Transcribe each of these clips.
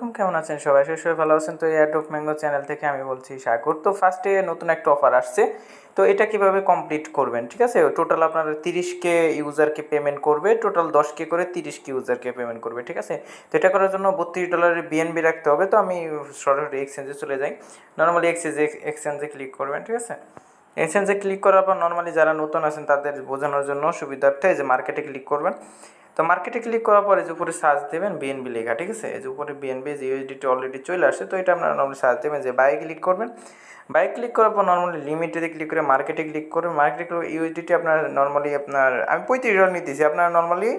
আলাইকুম, কেমন আছেন সবাই? সবাই ভালো আছেন? তো এয়ারড্রপ ম্যাঙ্গো চ্যানেল থেকে আমি বলছি সাগর। তো ফার্স্টে নতুন একটা অফার আসছে, তো এটা কিভাবে কমপ্লিট করবেন, ঠিক আছে? টোটাল আপনার 30কে ইউজারকে পেমেন্ট করবে, টোটাল 10কে করে 30কে ইউজারকে পেমেন্ট করবে, ঠিক আছে? তো এটা করার জন্য $32 বিএনবি রাখতে হবে। তো আমি সরাসরি এক্সচেঞ্জে চলে যাই। নর্মালি এক্সচেঞ্জে ক্লিক করবেন, ঠিক আছে? এক্সচেঞ্জে ক্লিক করার পর নর্মালি যারা নতুন আছেন তাদের বোঝানোর জন্য সুবিধার্থে যে মার্কেটে ক্লিক করবেন। তো মার্কেটে ক্লিক করার পরে যে উপরে সার্চ দেবেন বিএনবি লেখা, ঠিক আছে? এই যে উপরে বিএনবি যে ইউএসডিটি অলরেডি চলে আসে, তো এটা আপনারা নর্মালি সার্চ দেবেন যে বাই ক্লিক করবেন। বাই ক্লিক করার পর নর্মালি লিমিটেডে ক্লিক করে মার্কেটে ক্লিক করবেন। মার্কেটে ক্লিক করে ইউএসডিটি আপনার নর্মালি আপনার আমি $35 নিতেছি, আপনার নর্মালি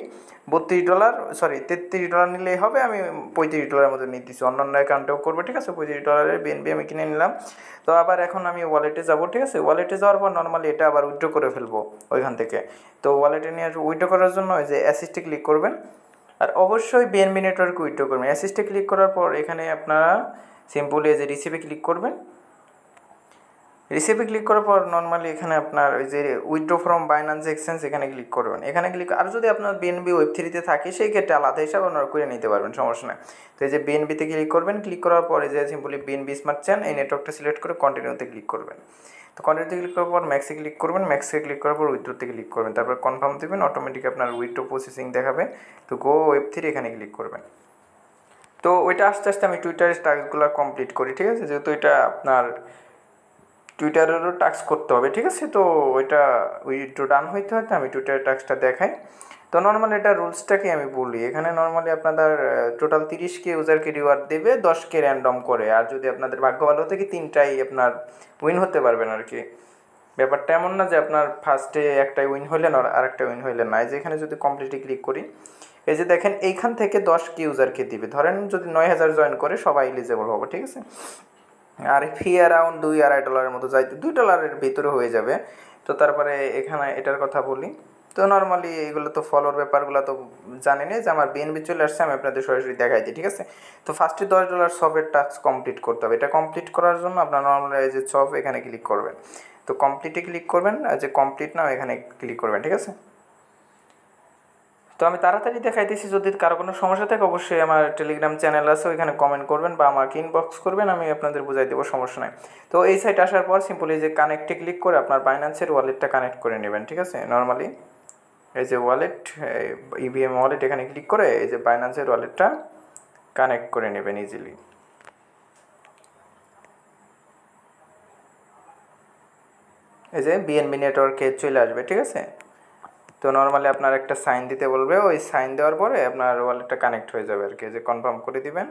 $33 নিলেই হবে। আমি $35 মতো নিতেছি, অন্যান্য অ্যাকাউন্টেও করবো, ঠিক আছে? $35 বিএনবি আমি কিনে নিলাম। তো আবার এখন আমি ওয়ালেটে যাব, ঠিক আছে? ওয়ালেটে যাওয়ার পর নর্মালি এটা আবার উইথড্র করে ফেলবো ওইখান থেকে। তো ওয়ালেটে নিয়ে উইথড্র করার জন্য ওই যে অ্যাসিস্টে ক্লিক করবেন, আর অবশ্যই বিএনবি নেটওয়ার্কে উইথড্র করবেন। অ্যাসিস্টে ক্লিক করার পর এখানে আপনারা সিম্পলি এই যে রিসিভে ক্লিক করবেন। রিসিভে ক্লিক করার পর নর্মালি এখানে আপনার ওই যে উইথড্র ফ্রম বাইন্যান্স এক্সচেঞ্জ এখানে ক্লিক করবেন। এখানে ক্লিক আর যদি আপনার বিএনবি ওয়েব3 থাকে সেই ক্ষেত্রে আলাদা হিসাব আপনারা করে নিতে পারবেন, সমস্যা নেই। তো এই যে বিএনবিতে ক্লিক করবেন, ক্লিক করার পরে যে সিম্পলি বিএনবি স্মার্ট চেন এই নেটওয়ার্কটা সিলেক্ট করে কন্টিনিউতে ক্লিক করবেন। তো কন্টিনিউতে ক্লিক করার পর ম্যাক্সে ক্লিক করবেন, ম্যাক্সে ক্লিক করার পর উইথড্রোতে ক্লিক করবেন, তারপর কনফার্ম দেবেন, অটোমেটিক আপনার উইথড্রো প্রসেসিং দেখাবে। তো গো ওয়েব3 এখানে ক্লিক করবেন। তো ওইটা আস্তে আস্তে আমি টুইটারের টাস্কগুলো কমপ্লিট করি, ঠিক আছে? যেহেতু এটা আপনার টুইটারেরও টাস্ক করতে হবে, ঠিক আছে? তো ওইটা উইথড্রো ডান হইতে হয়তো আমি টুইটারের টাস্কটা দেখাই। তো নর্মালি এটা রুলসটাকে আমি বলি, এখানে নর্মালি আপনাদের টোটাল 30কে ইউজারকে রিওয়ার্ড দেবে, 10কে র্যান্ডম করে। আর যদি আপনাদের ভাগ্য ভালো থেকে 3টাই আপনার উইন হতে পারবেন আর কি। ব্যাপারটা এমন না যে আপনার ফার্স্টে একটাই উইন হইলেন আর একটা উইন হইলেন না। এই যে এখানে যদি কমপ্লিটলি ক্লিক করি, এই যে দেখেন এইখান থেকে 10কে ইউজারকে দিবে। ধরেন যদি 9000 জয়েন করে সবাই এলিজেবল হবে, ঠিক আছে? আর ফি অ্যারাউন্ড $2-2.5 মতো যাইতে $2 ভিতরে হয়ে যাবে। তো তারপরে এখানে এটার কথা বলি। তো নর্মালি এগুলো তো ফলোর ব্যাপারগুলো তো জানেনই যে আমার বিএনবি চলে আসছে, আমি আপনাদের সরাসরি দেখাই দিই, ঠিক আছে? তো ফার্স্টে $10 সবের টাস্ক কমপ্লিট করতে হবে। এটা কমপ্লিট করার জন্য আপনার নর্মালি এই যে সব এখানে ক্লিক করবেন। তো কমপ্লিটে ক্লিক করবেন, আর যে কমপ্লিট নাও এখানে ক্লিক করবেন, ঠিক আছে? তো আমি তাড়াতাড়ি দেখাইতেছি, যদি কারো কোনো সমস্যা থাকে অবশ্যই আমার টেলিগ্রাম চ্যানেল আছে, ওইখানে কমেন্ট করবেন বা আমাকে ইনবক্স করবেন, আমি আপনাদের বুঝাই দেবো, সমস্যা নাই। তো এই সাইট আসার পর সিম্পলি যে কানেক্টে ক্লিক করে আপনার বাইন্যান্সের ওয়ালেটটা কানেক্ট করে নেবেন, ঠিক আছে? নর্মালি এই যে ওয়ালেট, ইভিএম ওয়ালেট এখানে ক্লিক করে এই যে বাইন্যান্সের ওয়ালেটটা কানেক্ট করে নেবেন ইজিলি। এই যে বিএনবি নেটওয়ার্কে চলে আসবে, ঠিক আছে? তো নর্মালি আপনার একটা সাইন দিতে বলবে, ওই সাইন দেওয়ার পরে আপনার ওয়ালেটটা কানেক্ট হয়ে যাবে আর কি। যে কনফার্ম করে দিবেন,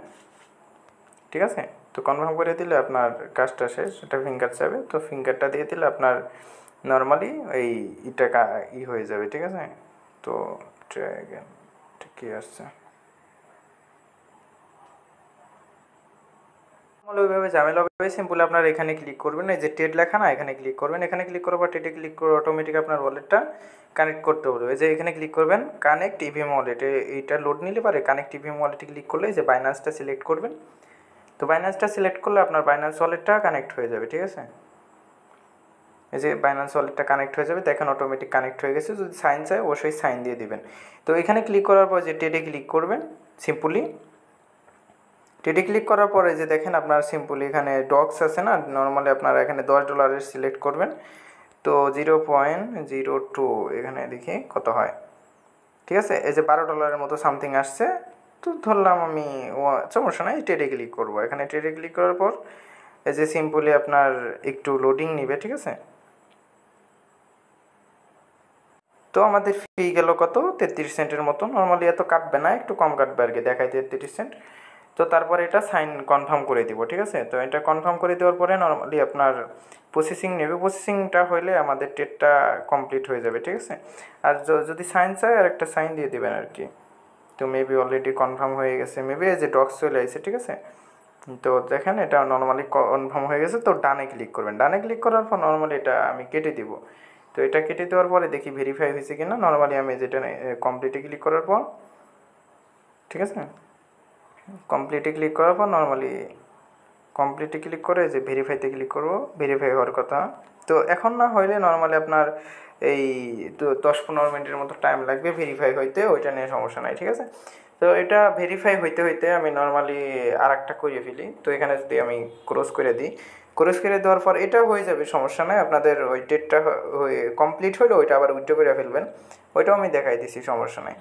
ঠিক আছে? তো কনফার্ম করে দিলে আপনার কাজটা শেষ। এটা ফিঙ্গার চাবে, তো ফিঙ্গারটা দিয়ে দিলে আপনার নর্মালি এই টাকা হয়ে যাবে, ঠিক আছে? তো ড্র্যাগন ঠিকই আসছে। ওইভাবে ঝামেলা হবে, সিম্পল আপনার এখানে ক্লিক করবেন, এই যে টেড লেখা না, এখানে ক্লিক করবেন। এখানে ক্লিক করার পর টেডে ক্লিক করে অটোমেটিক আপনার ওয়ালেটটা কানেক্ট করতে বলবে। এই যে এখানে ক্লিক করবেন কানেক্ট ইভিএম ওয়ালেটে, এইটা লোড নিলে পারে কানেক্ট ইভিএম ওয়ালেটে ক্লিক করলে এই যে বাইন্যান্সটা সিলেক্ট করবেন। তো বাইন্যান্সটা সিলেক্ট করলে আপনার বাইন্যান্স ওয়ালেটটা কানেক্ট হয়ে যাবে, ঠিক আছে? এই যে বাইন্যান্স ওয়ালেটটা কানেক্ট হয়ে যাবে, দেখেন অটোমেটিক কানেক্ট হয়ে গেছে। যদি সাইন চাই অবশ্যই সাইন দিয়ে দিবেন। তো এখানে ক্লিক করার পর যে টেডে ক্লিক করবেন, সিম্পলি টেডে ক্লিক করার পরে যে দেখেন আপনার সিম্পলি এখানে ডক্স আছে না, নর্মালি আপনারা এখানে $10 সিলেক্ট করবেন। তো 0.02 এখানে দেখি কত হয়, ঠিক আছে? এই যে $12 মতো সামথিং আসছে। তো ধরলাম আমি সমস্যা নাই, টেডে ক্লিক করবো। এখানে টেডে ক্লিক করার পর এই যে সিম্পলি আপনার একটু লোডিং নিবে, ঠিক আছে? তো আমাদের ফি গেল কত, 33 সেন্টের মতো। নর্মালি এত কাটবে না, একটু কম কাটবে আর কি, দেখাই 33 সেন্ট। তো তারপরে এটা সাইন কনফার্ম করে দিব, ঠিক আছে? তো এটা কনফার্ম করে দেওয়ার পরে নর্মালি আপনার প্রসেসিং নেবে। প্রসেসিংটা হইলে আমাদের ট্রেডটা কমপ্লিট হয়ে যাবে, ঠিক আছে? আর যদি সাইন চাই আর একটা সাইন দিয়ে দেবেন আর কি। তো মেবি অলরেডি কনফার্ম হয়ে গেছে, মেবি এই যে ডক্স চলে আসছে, ঠিক আছে? তো দেখেন এটা নর্মালি কনফার্ম হয়ে গেছে। তো ডানে ক্লিক করবেন, ডানে ক্লিক করার পর নর্মালি এটা আমি কেটে দিব। তো এটা কেটে দেওয়ার পরে দেখি ভেরিফাই হয়েছে কিনা। নর্মালি আমি যেটা কমপ্লিটে ক্লিক করার পর, ঠিক আছে? কমপ্লিটে ক্লিক করার পর নর্মালি কমপ্লিটে ক্লিক করে যে ভেরিফাইতে ক্লিক করব, ভেরিফাই হওয়ার কথা। তো এখন না হইলে নর্মালি আপনার এই তো 10-15 মিনিটের মতো টাইম লাগবে ভেরিফাই হইতে, ওইটা নিয়ে সমস্যা নাই, ঠিক আছে? তো তো এটা ভেরিফাই হইতে হইতে আমি নর্মালি আর একটা করে ফেলি। তো এখানে যদি আমি ক্রস করে দিই, ক্রস করে দেওয়ার পর এটা হয়ে যাবে, সমস্যা নাই। আপনাদের ওই ডেটটা হয়ে কমপ্লিট হলো, ওইটা আবার উইথড্র করে ফেলবেন, ওইটাও আমি দেখাই দিছি, সমস্যা নাই।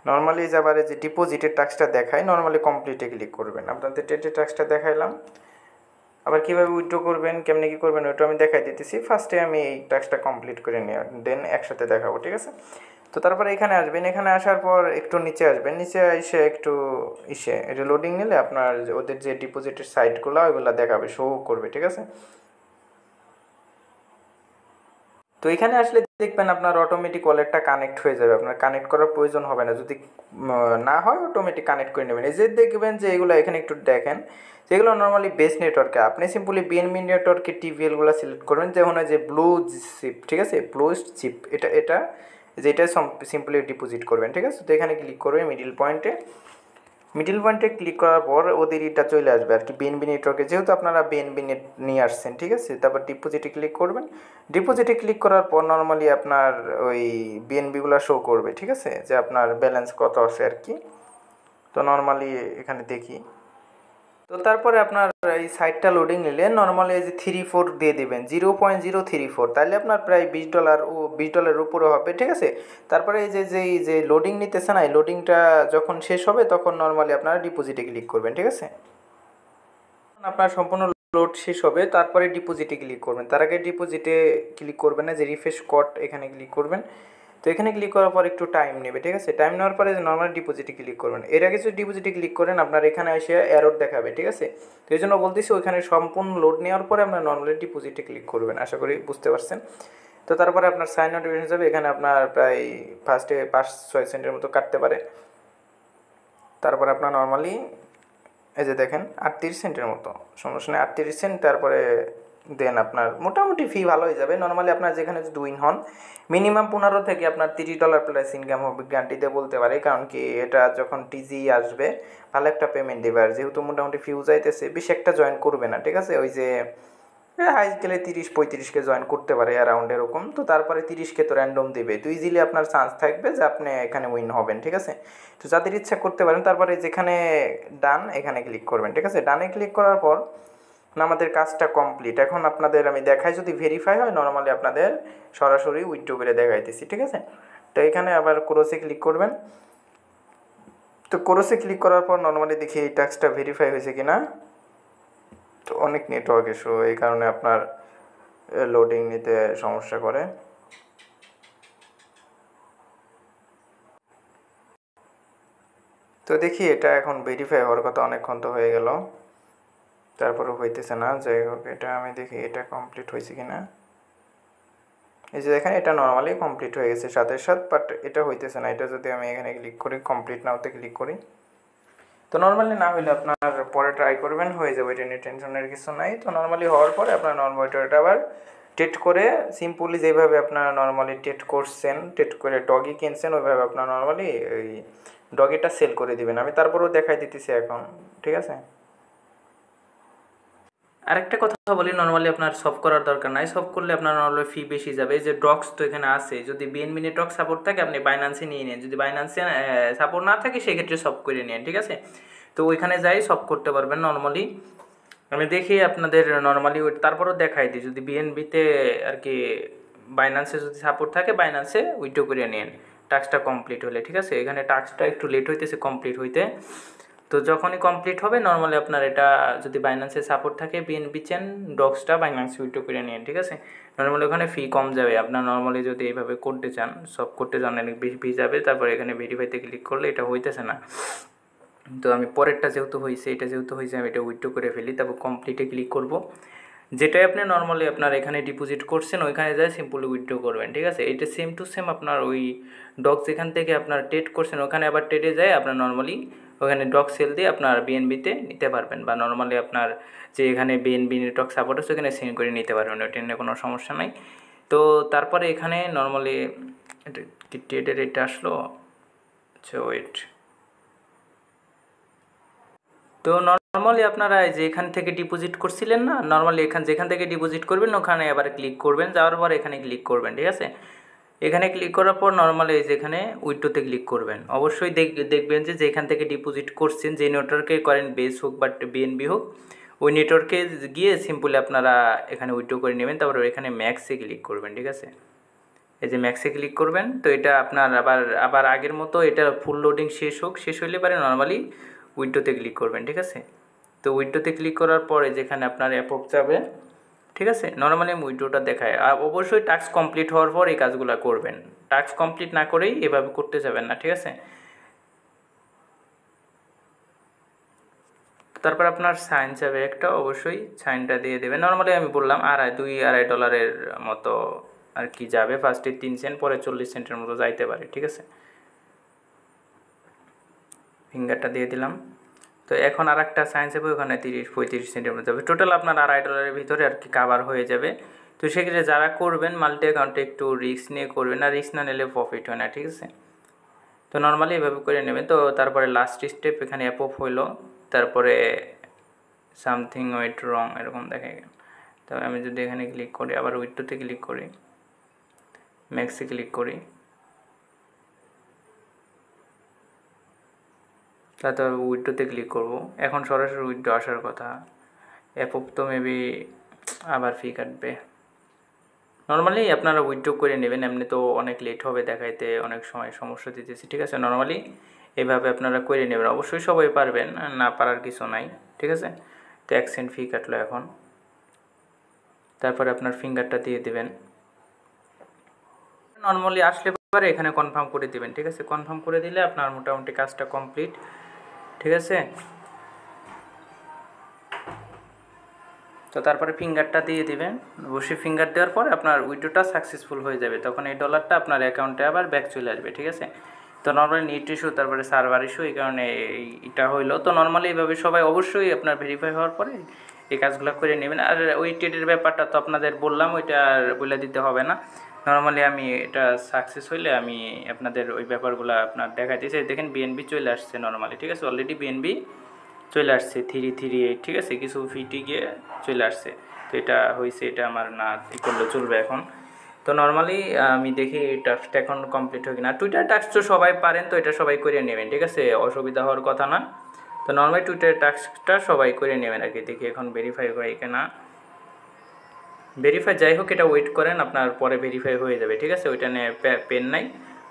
নর্মালি যাবারে যে ডিপোজিটের টাস্কটা দেখায়, নর্মালি কমপ্লিটে ক্লিক করবেন। আপনাদের ডেটের টাস্কটা দেখাইলাম, আবার কীভাবে উইথড্র করবেন, কেমনি কী করবেন, ওইটা আমি দেখাই দিতেছি। ফার্স্টে আমি এই টাস্কটা কমপ্লিট করে নিই, দেন একসাথে দেখাবো, ঠিক আছে? তো তারপরে এখানে আসবেন, এখানে আসার পর একটু নিচে আসবেন, নিচে এসে একটু এটা লোডিং নিলে আপনার ওদের যে ডিপোজিটের সাইটগুলো ওইগুলো দেখাবে, শো করবে, ঠিক আছে? তো এখানে আসলে দেখবেন আপনার অটোমেটিক ওয়ালেটটা কানেক্ট হয়ে যাবে, আপনার কানেক্ট করার প্রয়োজন হবে না। যদি না হয় অটোমেটিক কানেক্ট করে নেবেন। এই যে দেখবেন যে এগুলো এখানে একটু দেখেন, যেগুলো নর্মালি বেস নেটওয়ার্কে, আপনি সিম্পলি বিএনবি নেটওয়ার্কে টিভিএলগুলো সিলেক্ট করবেন, যেমন যে ব্লু চিপ, ঠিক আছে? ব্লু চিপ, এটা যেটা সিম্পলি ডিপোজিট করবেন, ঠিক আছে? তো এখানে ক্লিক করবে মিডিল পয়েন্টে ক্লিক করার পর ওদের এটা চলে আসবে আর কি, বিএনবি নেটওয়ার্কে, যেহেতু আপনারা বিএনবি নেট নিয়ে আসছেন, ঠিক আছে? তারপর ডিপোজিটে ক্লিক করবেন। ডিপোজিটে ক্লিক করার পর নর্মালি আপনার ওই বিএনবিগুলো শো করবে, ঠিক আছে? যে আপনার ব্যালেন্স কত আছে আর কি। তো নর্মালি এখানে দেখি, তো তারপরে আপনার এই সাইটটা লোডিং নিলে নর্মালি এই যে 34 দিয়ে দেবেন, 0.034, তাহলে আপনার প্রায় $20 ও $20 উপরে হবে, ঠিক আছে? তারপরে এই যে লোডিং নিতেছে না, এই লোডিংটা যখন শেষ হবে তখন নর্মালি আপনারা ডিপোজিটে ক্লিক করবেন, ঠিক আছে? আপনার সম্পূর্ণ লোড শেষ হবে, তারপরে ডিপোজিটে ক্লিক করবেন। তার আগে ডিপোজিটে ক্লিক করবেন না, যে রিফ্রেশ কোড এখানে ক্লিক করবেন। তো এখানে ক্লিক করার পর একটু টাইম নেবে, ঠিক আছে? টাইম নেওয়ার পরে নর্মাল ডিপোজিটে ক্লিক করবেন। এর আগে যদি ডিপোজিটে ক্লিক করেন আপনার এখানে এসে এরর দেখাবে, ঠিক আছে? তো এই জন্য বলতেছি ওইখানে সম্পূর্ণ লোড নেওয়ার পরে আপনার নর্মালি ডিপোজিটে ক্লিক করবেন। আশা করি বুঝতে পারছেন। তো তারপরে আপনার সাইন নোটিফিকেশন যাবে, এখানে আপনার প্রায় ফার্স্টে 5-6 সেন্টের মতো কাটতে পারে। তারপরে আপনার নর্মালি এই যে দেখেন 38 সেন্টের মতো, সমস্যা নেই, 38 সেন্ট। তারপরে দেন আপনার মোটামুটি ফি ভালো হয়ে যাবে। নর্মালি আপনার যেখানে যদি উইন হন মিনিমাম 15 থেকে আপনার $30 প্লাস ইনকাম হবে, গ্যারান্টিতে বলতে পারে। কারণ কি এটা যখন টিজি আসবে ভালো একটা পেমেন্ট দেবে, আর যেহেতু মোটামুটি ফিউ যাইতেছে, বেশি একটা জয়েন করবে না, ঠিক আছে? ওই যে হাই গেলে 30-35কে জয়েন করতে পারে অ্যারাউন্ড এরকম। তো তারপরে 30কে তো র্যান্ডম দেবে, তো ইজিলি আপনার চান্স থাকবে যে আপনি এখানে উইন হবেন, ঠিক আছে? তো যাদের ইচ্ছা করতে পারেন। তারপরে যেখানে ডান এখানে ক্লিক করবেন, ঠিক আছে? ডানে ক্লিক করার পর আমাদের কাজটা কমপ্লিট। এখন আপনাদের আমি দেখাই, যদি ভেরিফাই হয় নর্মালি আপনাদের সরাসরি উইথড্র করে দেখাইতেছি, ঠিক আছে? তো এখানে আবার ক্রসে ক্লিক করবেন। তো ক্রসে ক্লিক করার পর নর্মালি দেখি এই টাস্কটা ভেরিফাই হয়েছে কিনা। তো অনেক নেটওয়ার্ক ইস্যু, এই কারণে আপনার লোডিং নিতে সমস্যা করে। তো দেখি এটা এখন ভেরিফাই হওয়ার কথা, অনেকক্ষণ তো হয়ে গেল, তারপরে হইতেছে না। যাই হোক, এটা আমি দেখি এটা কমপ্লিট হয়েছে কিনা। এই যে দেখেন এটা নর্মালি কমপ্লিট হয়ে গেছে সাথে সাথে, বাট এটা হইতেছে না। এটা যদি আমি এখানে ক্লিক করি, কমপ্লিট নাওতে ক্লিক করি, তো নর্মালি না হলে আপনার পরে ট্রাই করবেন, হয়ে যাবে, এটা নিয়ে টেনশনের কিছু নাই। তো নর্মালি হওয়ার পরে আপনার নর্মালি এটা আবার টেট করে সিম্পলি যেভাবে আপনার নর্মালি টেট করছেন, টেট করে ডগি কিনছেন, ওইভাবে আপনার নর্মালি ওই ডগিটা সেল করে দিবেন। আমি তারপরেও দেখাই দিতেছি এখন, ঠিক আছে? আরেকটা কথা বলি, নর্মালি আপনার সব করার দরকার নাই, সব করলে আপনার নর্মালি ফি বেশি যাবে। যে ডক্স তো এখানে আছে, যদি বিএনবি নেটওয়ার্ক সাপোর্ট থাকে আপনি বাইন্যান্সে নিয়ে নেন, যদি বাইন্যান্সে সাপোর্ট না থাকে সেক্ষেত্রে সব করে নেন, ঠিক আছে? তো ওইখানে যাই সব করতে পারবেন নর্মালি। আমি দেখি আপনাদের নর্মালি তারপরেও দেখাই দিই, যদি বিএনবিতে আর কি বাইন্যান্সে যদি সাপোর্ট থাকে বাইন্যান্সে উইথড্র করে নেন টাস্কটা কমপ্লিট হলে, ঠিক আছে? এখানে টাস্কটা একটু লেট হইতেছে কমপ্লিট হইতে। তো যখনই কমপ্লিট হবে নর্মালি আপনার এটা যদি বাইন্যান্সে সাপোর্ট থাকে বিএনবি চেন ডক্সটা বাইন্যান্সে উইথড্র করে নিন, ঠিক আছে? নর্মালি ওখানে ফি কম যাবে। আপনার নর্মালি যদি এইভাবে করতে চান, সব করতে চান, অনেক বেশি ফি যাবে। তারপর এখানে ভেরিফাইতে ক্লিক করলে এটা হইতেছে না। তো আমি পরেরটা যেহেতু হয়েছে, এটা যেহেতু হয়েছে, আমি এটা উইথড্র করে ফেলি, তারপর কমপ্লিটে ক্লিক করব। যেটাই আপনি নর্মালি আপনার এখানে ডিপোজিট করছেন ওইখানে যায় সিম্পলি উইথড্র করবেন, ঠিক আছে? এটা সেম টু সেম আপনার ওই ডক যেখান থেকে আপনার টেট করছেন ওখানে আবার টেটে যায় আপনার নর্মালি ওখানে ডক সেল দিয়ে আপনার বিএনবিতে নিতে পারবেন, বা নর্মালি আপনার যে এখানে বিএনবি নেটওয়ার্ক সাপোর্ট আছে ওখানে সেন্ড করে নিতে পারবেন, ওইটা নিয়ে কোনো সমস্যা নাই। তো তারপরে এখানে নর্মালি টেটের এটা আসলো, আচ্ছা ওয়েট। তো নর্মালি আপনারা যে এখান থেকে ডিপোজিট করছিলেন না, নর্মালি যেখান থেকে ডিপোজিট করবেন ওখানে আবার ক্লিক করবেন, যাওয়ার পর এখানে ক্লিক করবেন, ঠিক আছে? এখানে ক্লিক করার পর নর্মালি এই যেখানে উইথড্রোতে ক্লিক করবেন। অবশ্যই দেখবেন যে যেখান থেকে ডিপোজিট করছেন, যে নেটওয়ার্কে করেন, বেস হোক বা বিএনবি হোক, ওই নেটওয়ার্কে গিয়ে সিম্পলি আপনারা এখানে উইথড্রো করে নেবেন। তারপর এখানে ম্যাক্সে ক্লিক করবেন, ঠিক আছে। এই যে ম্যাক্সে ক্লিক করবেন, তো এটা আপনার আবার আগের মতো এটা ফুল লোডিং শেষ হইলে পারে নর্মালি উইথড্রোতে ক্লিক করবেন, ঠিক আছে। তো উইথড্রোতে ক্লিক করার পরে যেখানে আপনার অ্যাপ্রুভ যাবে, ঠিক আছে, নর্মালি আমি উইথড্রোটা দেখায়। আর অবশ্যই টাস্ক কমপ্লিট হওয়ার পর এই কাজগুলো করবেন, টাস্ক কমপ্লিট না করেই এভাবে করতে যাবেন না, ঠিক আছে। তারপর আপনার সাইন যাবে একটা, অবশ্যই সাইনটা দিয়ে দেবেন। নর্মালি আমি বললাম $2-2.5 মতো আর কি যাবে। ফার্স্টে 3 সেন্ট, পরে 40 সেন্টের মতো যাইতে পারে, ঠিক আছে। ফিঙ্গারটা দিয়ে দিলাম। তো এখন আর একটা সাইন যাবে, ওখানে 30-35 সেন্টের মতো যাবে। টোটাল আপনার $2.5 ভিতরে আর কি কাভার হয়ে যাবে। তো সেক্ষেত্রে যারা করবেন মাল্টি অ্যাকাউন্টে একটু রিস্ক নিয়ে করবেন, না রিস্ক না নিলে প্রফিট হয় না, ঠিক আছে। তো নর্মালি এভাবে করে নেবেন। তো তারপরে লাস্ট স্টেপ এখানে অ্যাপ্রুভ হইলো, তারপরে সামথিং ওয়েট রং এরকম দেখা গেল। তো আমি যদি এখানে ক্লিক করি, আবার উইথড্রোতে ক্লিক করি, ম্যাক্সে ক্লিক করি, তারপর উইথড্রোতে ক্লিক করব। এখন সরাসরি উইথড্রো আসার কথা। অ্যাপ্রুভ তো মেবি আবার ফি কাটবে। নর্মালি আপনারা উইথড্রো করে নেবেন, এমনি তো অনেক লেট হবে দেখাইতে, অনেক সময় সমস্যা দিতেছি, ঠিক আছে। নর্মালি এভাবে আপনারা করে নেবেন, অবশ্যই সবাই পারবেন, না পারার কিছু নাই, ঠিক আছে। তো 1 সেন্ট ফি কাটলো এখন। তারপরে আপনার ফিঙ্গারটা দিয়ে দেবেন। নর্মালি আসলে পরে এখানে কনফার্ম করে দিবেন, ঠিক আছে। কনফার্ম করে দিলে আপনার মোটামুটি কাজটা কমপ্লিট, ঠিক আছে। তো তারপরে ফিঙ্গারটা দিয়ে দিবেন। অবশ্যই ফিঙ্গার দেওয়ার পরে আপনার উইথড্রোটা সাকসেসফুল হয়ে যাবে, তখন এই ডলারটা আপনার অ্যাকাউন্টে আবার ব্যাক চলে আসবে, ঠিক আছে। তো নর্মালি নেট ইস্যু, তারপরে সার্ভার ইস্যু, এই কারণে এটা হইলো। তো নর্মালি এইভাবে সবাই অবশ্যই আপনার ভেরিফাই হওয়ার পরে এই কাজগুলো করে নেবেন। আর ওই ট্রেডের ব্যাপারটা তো আপনাদের বললাম, ওইটা আর বলে দিতে হবে না। নর্মালি আমি এটা সাকসেস হইলে আমি আপনাদের ওই ব্যাপারগুলো আপনার দেখাইতেছি। দেখেন বিএনবি চলে আসছে নর্মালি, ঠিক আছে। অলরেডি বিএনবি চলে আসছে 338, ঠিক আছে। কিছু ফিটি গিয়ে চলে আসছে। তো এটা হয়েছে, এটা আমার না ই করলে চলবে এখন। তো নর্মালি আমি দেখি টাস্কটা এখন কমপ্লিট হয় কিনা। টুইটার টাস্ক তো সবাই পারেন, তো এটা সবাই করে নেবেন, ঠিক আছে, অসুবিধা হওয়ার কথা না। তো নর্মালি টুইটার টাস্কটা সবাই করে নেবেন আর কি। দেখি এখন ভেরিফাই হয় কিনা। ভেরিফাই যাই হোক, এটা ওয়েট করেন, আপনার পরে ভেরিফাই হয়ে যাবে, ঠিক আছে। ওইটা নিয়ে পেন নাই,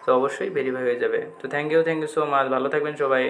তো অবশ্যই ভেরিফাই হয়ে যাবে। তো থ্যাংক ইউ সো মাচ, ভালো থাকবেন সবাই।